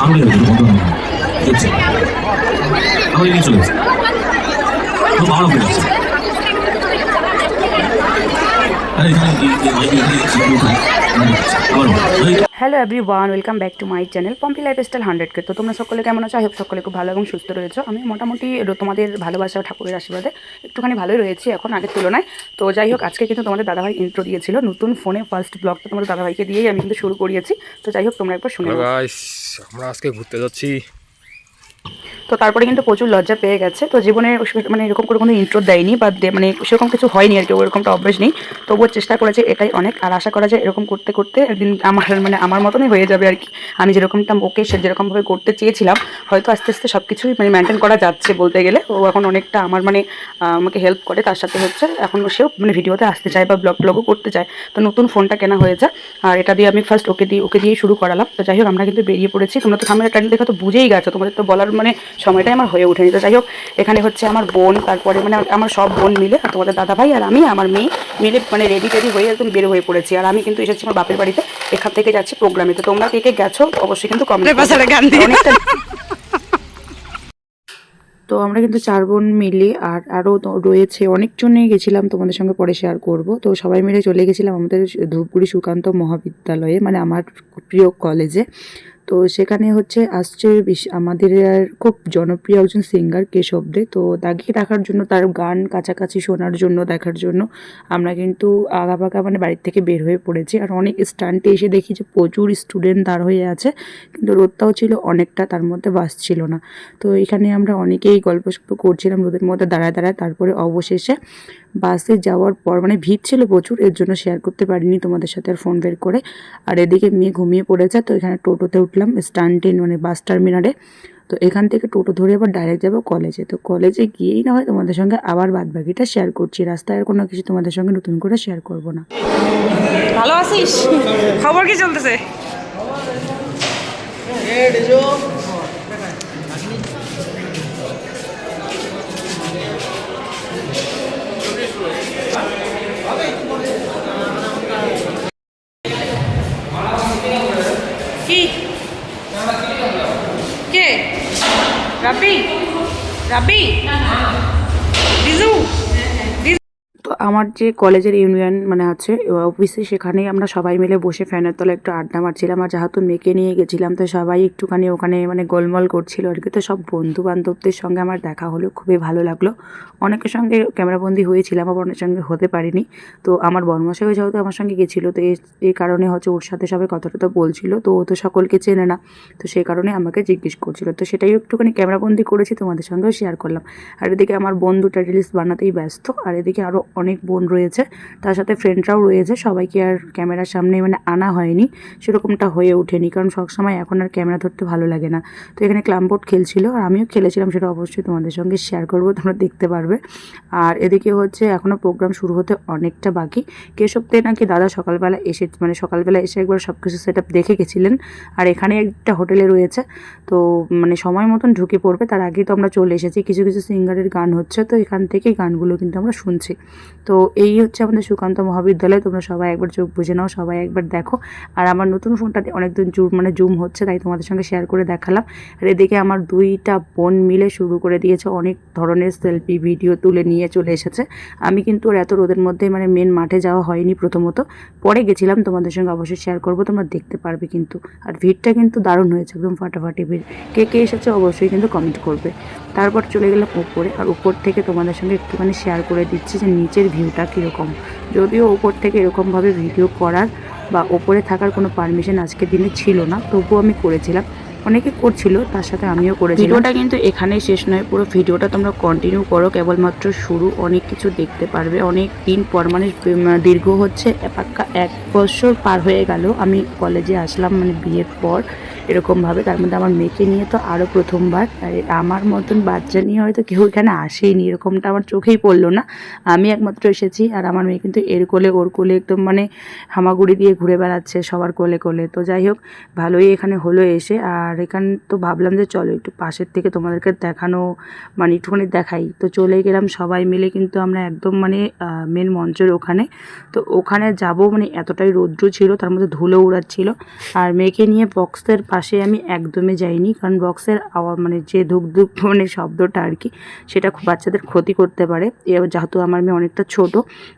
সামনে হচ্ছে আমার এগিয়ে চলে গেছে তো বারো হয়ে যাচ্ছে আরে hello everyone, welcome back to my channel Pompi lifestyle 100K। তো তোমরা সকলে কেমন আছো? আই হোপ সকলে খুব ভালো এবং সুস্থ রয়েছো। আমি মোটামুটি তোমাদের ভালোবাসা ঠাকুরের আশীর্বাদে একটুখানি ভালোই রয়েছি এখন আগের তুলনায়। তো যাই হোক, আজকে কিন্তু তোমাদের দাদাভাই ইন্ট্রো দিয়েছিল নতুন ফোনে, ফার্স্ট ব্লগটা তোমাদের দাদাভাইকে দিয়েই আমি কিন্তু শুরু করিয়েছি। তো যাই হোক, তোমরা একবার শুনে নাও। গাইস, আমরা আজকে ঘুরতে যাচ্ছি। তো তারপরে কিন্তু প্রচুর লজ্জা পেয়ে গেছে। তো জীবনে মানে এরকম করে কোনো ইন্ট্রো দেয়নি বা মানে সেরকম কিছু হয়নি আর কি, ওরকমটা অভ্যাস নেই। তবুও চেষ্টা করেছে, এটাই অনেক। আর আশা করা যায় এরকম করতে করতে একদিন আমার মতনই হয়ে যাবে আর কি। আমি যেরকমটা ওকে যেরকমভাবে করতে চেয়েছিলাম, হয়তো আস্তে আস্তে সব কিছুই মানে মেনটেন করা যাচ্ছে বলতে গেলে। ও এখন অনেকটা আমার মানে আমাকে হেল্প করে, তার সাথে হচ্ছে এখন সেও মানে ভিডিওতে আসতে চায় বা ব্লগও করতে চায়। তো নতুন ফোনটা কেনা হয়েছে, আর এটা দিয়ে আমি ফার্স্ট ওকে দিয়েই শুরু করালাম। তো যাই হোক, আমরা কিন্তু বেরিয়ে পড়েছি। তোমরা তো সামনে টাইম দেখে তো বুঝেই গেছো, তোমাদের তো বলার মানে সময়টাই আমার হয়ে ওঠেনি। তো যাই হোক, এখানে হচ্ছে আমার বোন, তারপরে মানে আমার সব বোন মিলে, আর তোমাদের দাদাভাই আর আমি, আমার মেয়ে মিলে মানে রেডি হয়ে একদম বের হয়ে পড়েছি। আর আমি কিন্তু এসেছি আমার বাপের বাড়িতে, এখান থেকে যাচ্ছি প্রোগ্রামে। তো তোমরা কে কে গেছো অবশ্যই কিন্তু কমেন্ট অনেকটা। তো আমরা কিন্তু 4 বোন মিলে, আর আরও রয়েছে অনেকজনেই গেছিলাম, তোমাদের সঙ্গে পরে শেয়ার করব। তো সবাই মিলে চলে গেছিলাম আমাদের ধূপগুড়ি সুকান্ত মহাবিদ্যালয়ে, মানে আমার প্রিয় কলেজে। তো সেখানে হচ্ছে আসছে আমাদের খুব জনপ্রিয় একজন সিঙ্গার কেশব দে। তো তাকে দেখার জন্য, তার গান কাছাকাছি শোনার জন্য, দেখার জন্য আমরা কিন্তু আগাপাকা মানে বাড়ির থেকে বের হয়ে পড়েছি। আর অনেক স্ট্যান্ডে এসে দেখি যে প্রচুর স্টুডেন্ট দাঁড় হয়ে আছে, কিন্তু রোদটাও ছিল অনেকটা, তার মধ্যে বাস ছিল না। তো এখানে আমরা অনেকেই গল্প করছিলাম রোদের মধ্যে দাঁড়ায় দাঁড়ায়। তারপরে অবশেষে বাসে যাওয়ার পর মানে ভিড় ছিল প্রচুর, এর জন্য শেয়ার করতে পারিনি তোমাদের সাথে আর ফোন বের করে। আর এদিকে মেয়ে ঘুমিয়ে পড়েছে। তো এখানে টোটোতে উঠলাম স্ট্যান্ডে মানে বাস টার্মিনালে। তো এখান থেকে টোটো ধরে আবার ডাইরেক্ট যাবো কলেজে। তো কলেজে গিয়েই না হয় তোমাদের সঙ্গে আবার বাদবাকিটা শেয়ার করছি। রাস্তায় আর কোনো কিছু তোমাদের সঙ্গে নতুন করে শেয়ার করব না। ভালো আছিস? খবর কি চলতেছে? কি কে? রাবি রাবি বিজু। তো আমার যে কলেজের ইউনিয়ন মানে আছে অফিসে, সেখানেই আমরা সবাই মিলে বসে ফ্যানের তলে একটু আড্ডা মারছিলাম। আর যেহেতু মেয়েকে নিয়ে গেছিলাম, তো সবাই একটুখানি ওখানে মানে গোলমাল করছিল আর কি। তো সব বন্ধু বান্ধবদের সঙ্গে আমার দেখা হলো, খুবই ভালো লাগলো। অনেকের সঙ্গে ক্যামেরাবন্দি হয়েছিলাম, আবার অনেকের সঙ্গে হতে পারিনি। তো আমার বর্মশাই যেহেতু আমার সঙ্গে গেছিলো, তো এই কারণে হচ্ছে ওর সাথে সবাই কথাটা তো বলছিল। তো ও তো সকলকে চেনে না, তো সেই কারণে আমাকে জিজ্ঞেস করছিল। তো সেটাই একটুখানি ক্যামেরাবন্দি করেছি, তোমাদের সঙ্গেও শেয়ার করলাম। আর এদিকে আমার বন্ধুটা রিলস বানাতেই ব্যস্ত। আর এদিকে আরও অনেক বোন রয়েছে, তার সাথে ফ্রেন্ডরাও রয়েছে। সবাইকে আর ক্যামেরার সামনে মানে আনা হয়নি, সেরকমটা হয়ে ওঠেনি, কারণ সবসময় এখন আর ক্যামেরা ধরতে ভালো লাগে না। তো এখানে ক্লামবোর্ড খেলছিল, আর আমিও খেলেছিলাম, সেটা অবশ্যই তোমাদের সঙ্গে শেয়ার করবো, তোমরা দেখতে পারবে। আর এদিকে হচ্ছে এখনও প্রোগ্রাম শুরু হতে অনেকটা বাকি। কেশবতে নাকি দাদা সকালবেলা এসে একবার সব কিছু সেট আপ দেখে গেছিলেন। আর এখানে একটা হোটেলে রয়েছে, তো মানে সময় মতন ঢুকে পড়বে, তার আগেই তো আমরা চলে এসেছি। কিছু কিছু সিঙ্গারের গান হচ্ছে, তো এখান থেকেই গানগুলো কিন্তু আমরা শুনছি। তো এই হচ্ছে আমাদের সুকান্ত মহাবিদ্যালয়। তোমরা সবাই একবার চোখ বুঝে নাও, সবাই একবার দেখো। আর আমার নতুন ফোনটাতে অনেকদিন জুম হচ্ছে, তাই তোমাদের সঙ্গে শেয়ার করে দেখালাম। আর এদিকে আমার 2টা বোন মিলে শুরু করে দিয়েছে, অনেক ধরনের সেলফি ভিডিও তুলে নিয়ে চলে এসেছে। আমি কিন্তু ওর এত রোদের মধ্যে মানে মেন মাঠে যাওয়া হয়নি প্রথমত, পরে গেছিলাম, তোমাদের সঙ্গে অবশ্যই শেয়ার করবো, তোমরা দেখতে পারবে কিন্তু। আর ভিড়টা কিন্তু দারুণ হয়েছে, একদম ফাটাফাটি ভিড়। কে কে এসেছে অবশ্যই কিন্তু কমেন্ট করবে। তারপর চলে গেলাম উপরে, আর উপর থেকে তোমাদের সঙ্গে একটুখানি শেয়ার করে দিচ্ছি যে নিচের ভিউটা কীরকম। যদিও উপর থেকে এরকমভাবে ভিডিও করার বা ওপরে থাকার কোনো পারমিশন আজকের দিনে ছিল না, তবুও আমি করেছিলাম। অনেকে করছিল, তার সাথে আমিও করেছি। ভিডিওটা কিন্তু এখানেই শেষ নয়, পুরো ভিডিওটা তোমরা কন্টিনিউ করো, কেবলমাত্র শুরু। অনেক কিছু দেখতে পারবে অনেক দিন পর, মানে দীর্ঘ হচ্ছে পাক্কা 1 বছর পার হয়ে গেল আমি কলেজে আসলাম, মানে বিয়ের পর এরকমভাবে। তার মধ্যে আমার মেয়েকে নিয়ে তো আরও প্রথমবার। আর আমার মতন বাচ্চা নিয়ে হয়তো কেউ এখানে আসেইনি, এরকমটা আমার চোখেই পড়লো না। আমি একমাত্র এসেছি, আর আমার মেয়ে কিন্তু এর কোলে ওর কোলে একদম মানে হামাগুড়ি দিয়ে ঘুরে বেড়াচ্ছে সবার কোলে কোলে। তো যাই হোক, ভালোই এখানে হলো এসে। আর আর এখান তো ভাবলাম যে চলো একটু পাশের থেকে তোমাদেরকে দেখানো মানে একটুখানি দেখাই, তো চলে গেলাম সবাই মিলে। কিন্তু আমরা একদম মানে মেন মঞ্চের ওখানে, তো ওখানে যাব মানে এতটাই রৌদ্র ছিল, তার মধ্যে ধুলো উড়াচ্ছিল। আর মেয়েকে নিয়ে বক্সের পাশে আমি একদমই যাইনি, কারণ বক্সের আওয়াজ মানে যে ধুক ধুক মানে শব্দটা আর কি, সেটা বাচ্চাদের ক্ষতি করতে পারে। যেহেতু আমার মেয়ে অনেকটা ছোট,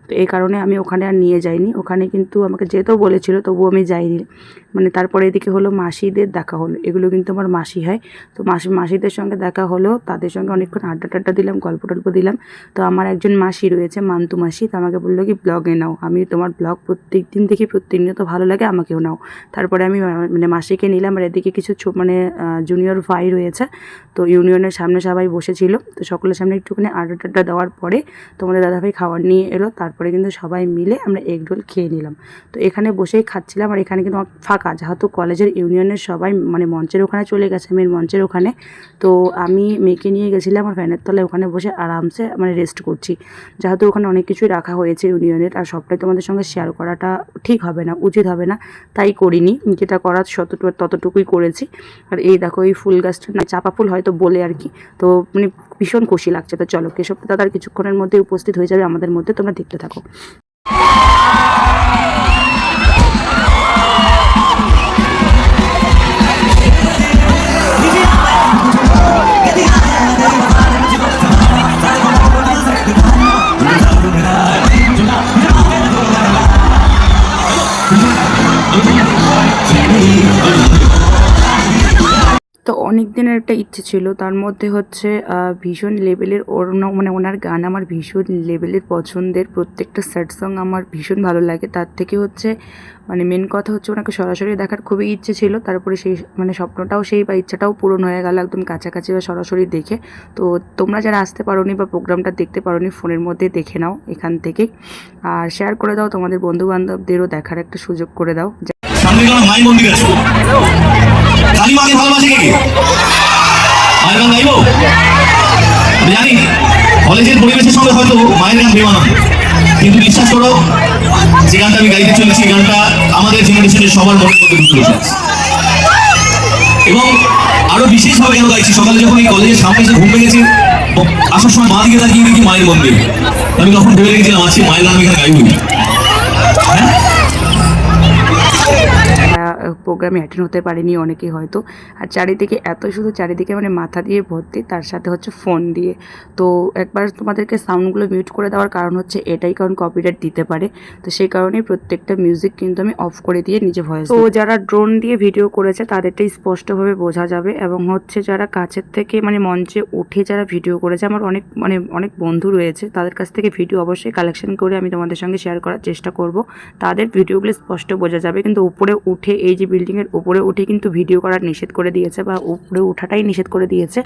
তো এই কারণে আমি ওখানে আর নিয়ে যাইনি। ওখানে কিন্তু আমাকে যেতেও বলেছিল, তবুও আমি যাইনি। মানে তারপরে এদিকে হলো মাসিদের দেখা হলো, এগুলো কিন্তু আমার মাসি হয়। তো মাসিদের সঙ্গে দেখা হলো, তাদের সঙ্গে অনেকক্ষণ আড্ডা টাড্ডা দিলাম, গল্প টল্প দিলাম। তো আমার একজন মাসি রয়েছে, মান্তু মাসি, তো আমাকে বললো কি ব্লগে নাও, আমি তোমার ব্লগ প্রত্যেক দিন দেখি, প্রতিনিয়ত ভালো লাগে, আমাকেও নাও। তারপরে আমি মানে মাসিকে নিলাম। আর এদিকে কিছু মানে জুনিয়র ভাই রয়েছে, তো ইউনিয়নের সামনে সবাই বসেছিল, তো সকলের সামনে একটুখানি আড্ডা টাড্ডা দেওয়ার পরে তোমাদের দাদাভাই খাবার নিয়ে এলো। তারপরে কিন্তু সবাই মিলে আমরা এগ রোল খেয়ে নিলাম। তো এখানে বসেই খাচ্ছিলাম। আর এখানে কিন্তু ফাঁকা, যেহেতু কলেজের ইউনিয়নের সবাই মানে মঞ্চের ওখানে চলে গেছে, মেন মঞ্চের ওখানে। তো আমি মেয়েকে নিয়ে গেছিলাম আমার ফ্যানের তলায়, ওখানে বসে আরামসে মানে রেস্ট করছি। যেহেতু ওখানে অনেক কিছুই রাখা হয়েছে ইউনিয়নের, আর সবটাই তোমাদের সঙ্গে শেয়ার করাটা ঠিক হবে না, উচিত হবে না, তাই করিনি। যেটা করার ততটুকুই করেছি। আর এই দেখো এই ফুল গাছটা না চাপা ফুল হয়তো বলে আর কি, তো মানে ভীষণ খুশি লাগছে। তো চলো কেশব দাদার কিছুক্ষণের মধ্যে উপস্থিত হয়ে যাবে আমাদের মধ্যে, তোমরা দেখতে থাকো। তো অনেক দিনের একটা ইচ্ছে ছিল, তার মধ্যে হচ্ছে ভীষণ লেভেলের মানে ওনার গান আমার ভীষণ লেভেলের পছন্দের। প্রত্যেকটা স্যাড সং আমার ভীষণ ভালো লাগে। তার থেকে হচ্ছে মানে মেন কথা হচ্ছে ওনাকে সরাসরি দেখার খুবই ইচ্ছে ছিল। তারপরে সেই মানে স্বপ্নটাও সেই বা ইচ্ছাটাও পূরণ হয়ে গেল একদম কাছাকাছি বা সরাসরি দেখে। তো তোমরা যারা আসতে পারোনি বা প্রোগ্রামটা দেখতে পারোনি, ফোনের মধ্যে দেখে নাও এখান থেকেই, আর শেয়ার করে দাও তোমাদের বন্ধুবান্ধবদেরও দেখার একটা সুযোগ করে দাও। সামনে কোনো মায়ের মন্দির আছে, কালী মাকে ভালোবাসে কে? মায়ের গান গাইবো? আমি জানি কলেজের পরিবেশের সঙ্গে হয়তো মায়ের গান বেমানান, কিন্তু বিশ্বাস করো যে গানটা আমি গাইতে চলেছি, এই গানটা আমাদের জেনারেশনের সবার মনের মধ্যে ঢুকে গেছে। এবং আরো বিশেষভাবে কেন গাইছি, সকালে যখন এই কলেজের সামনে এসে ঘুম পেয়েছি, আসার সময় মা দিকে তাকিয়ে দেখি মায়ের মন্দির। আমি তখন ভেবে রেখেছিলাম আজকে মায়ের গান আমি এখানে গাইবই। হ্যাঁ, প্রোগ্রামে অ্যাটেন্ড হতে পারেনি অনেকেই হয়তো। আর চারিদিকে এত শুধু চারিদিকে মানে মাথা দিয়ে ভর্তি, তার সাথে হচ্ছে ফোন দিয়ে। তো একবার তোমাদেরকে সাউন্ডগুলো মিউট করে দেওয়ার কারণ হচ্ছে এটাই, কারণ কপিরাইট দিতে পারে। তো সেই কারণেই প্রত্যেকটা মিউজিক কিন্তু আমি অফ করে দিয়ে নিজে ভয়েস। তো যারা ড্রোন দিয়ে ভিডিও করেছে তাদেরটাই স্পষ্টভাবে বোঝা যাবে, এবং হচ্ছে যারা কাছের থেকে মানে মঞ্চে উঠে যারা ভিডিও করেছে, আমার অনেক বন্ধু রয়েছে, তাদের কাছ থেকে ভিডিও অবশ্যই কালেকশন করে আমি তোমাদের সঙ্গে শেয়ার করার চেষ্টা করব। তাদের ভিডিওগুলো স্পষ্ট বোঝা যাবে, কিন্তু উপরে উঠে এই যে বিল্ডিংয়ের উপরে উঠে কিন্তু ভিডিও করার নিষেধ করে দিয়েছে, বা উপরে ওঠাটাই নিষেধ করে দিয়েছে।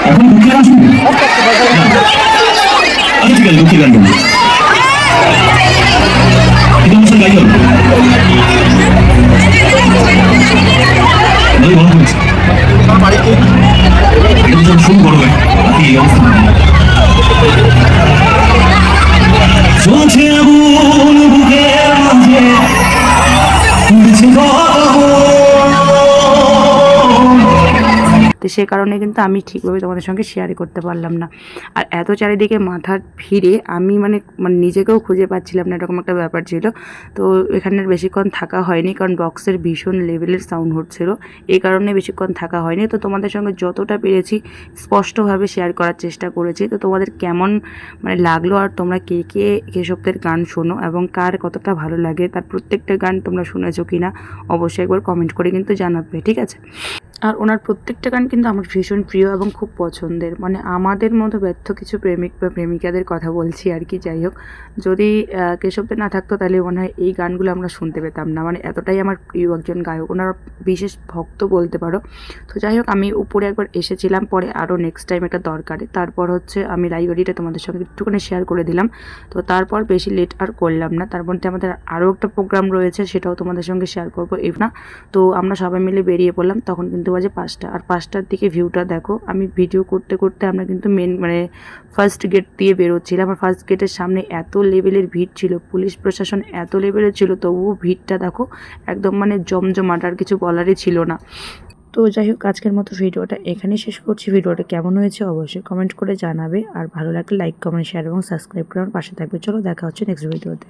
এখন দুঃখের আসুন, আচ্ছা ঠিক আছে, দুঃখের গান গাইব, এটা অনুষ্ঠান গাইব শুরু করবে এই অবস্থা চলছে আগুন বুকের মাঝে, উড়ছে তো সে কারণে কিন্তু আমি ঠিকভাবে তোমাদের সঙ্গে শেয়ারই করতে পারলাম না। আর এত চারিদিকে মাথার ভিড়ে আমি মানে নিজেকেও খুঁজে পাচ্ছিলাম না, এরকম একটা ব্যাপার ছিল। তো এখানে বেশিক্ষণ থাকা হয়নি, কারণ বক্সের ভীষণ লেভেলের সাউন্ড হচ্ছিল, এই কারণে বেশিক্ষণ থাকা হয়নি। তো তোমাদের সঙ্গে যতটা পেরেছি স্পষ্টভাবে শেয়ার করার চেষ্টা করেছি। তো তোমাদের কেমন মানে লাগলো, আর তোমরা কে কে কেশবদের গান শোনো এবং কার কতটা ভালো লাগে, তার প্রত্যেকটা গান তোমরা শুনেছো কি না অবশ্যই একবার কমেন্ট করে কিন্তু জানাবে, ঠিক আছে? আর ওনার প্রত্যেকটা গান কিন্তু আমার ভীষণ প্রিয় এবং খুব পছন্দের, মানে আমাদের মতো ব্যর্থ কিছু প্রেমিক বা প্রেমিকাদের কথা বলছি আর কি। যাই হোক, যদি কেশবদা না থাকতো তাহলে মনে হয় এই গানগুলো আমরা শুনতে পেতাম না, মানে এতটাই আমার প্রিয় একজন গায়ক, ওনার বিশেষ ভক্ত বলতে পারো। তো যাই হোক, আমি উপরে একবার এসেছিলাম, পরে আরও নেক্সট টাইম একটা দরকারে, তারপর হচ্ছে আমি লাইব্রেরিটা তোমাদের সঙ্গে একটুখানি শেয়ার করে দিলাম। তো তারপর বেশি লেট আর করলাম না, তার মধ্যে আমাদের আরও একটা প্রোগ্রাম রয়েছে, সেটাও তোমাদের সঙ্গে শেয়ার করবো এই না। তো আমরা সবাই মিলে বেরিয়ে পড়লাম, তখন কিন্তু বাজে 5টা, আর 5টার দিকে ভিউটা দেখো। আমি ভিডিও করতে করতে আমরা কিন্তু মানে ফার্স্ট গেট দিয়ে বেরোচ্ছিলাম, আর ফার্স্ট গেটের সামনে এত লেভেলের ভিড় ছিল, পুলিশ প্রশাসন এত লেভেলের ছিল, তবুও ভিড়টা দেখো একদম মানে জমজমাট, আর কিছু বলারই ছিল না। তো যাই হোক, আজকের মতো ভিডিওটা এখানেই শেষ করছি। ভিডিওটা কেমন হয়েছে অবশ্যই কমেন্ট করে জানাবে, আর ভালো লাগলে লাইক, কমেন্ট, শেয়ার এবং সাবস্ক্রাইব করে আমার পাশে থাকবে। চলো, দেখা হচ্ছে নেক্সট ভিডিওতে।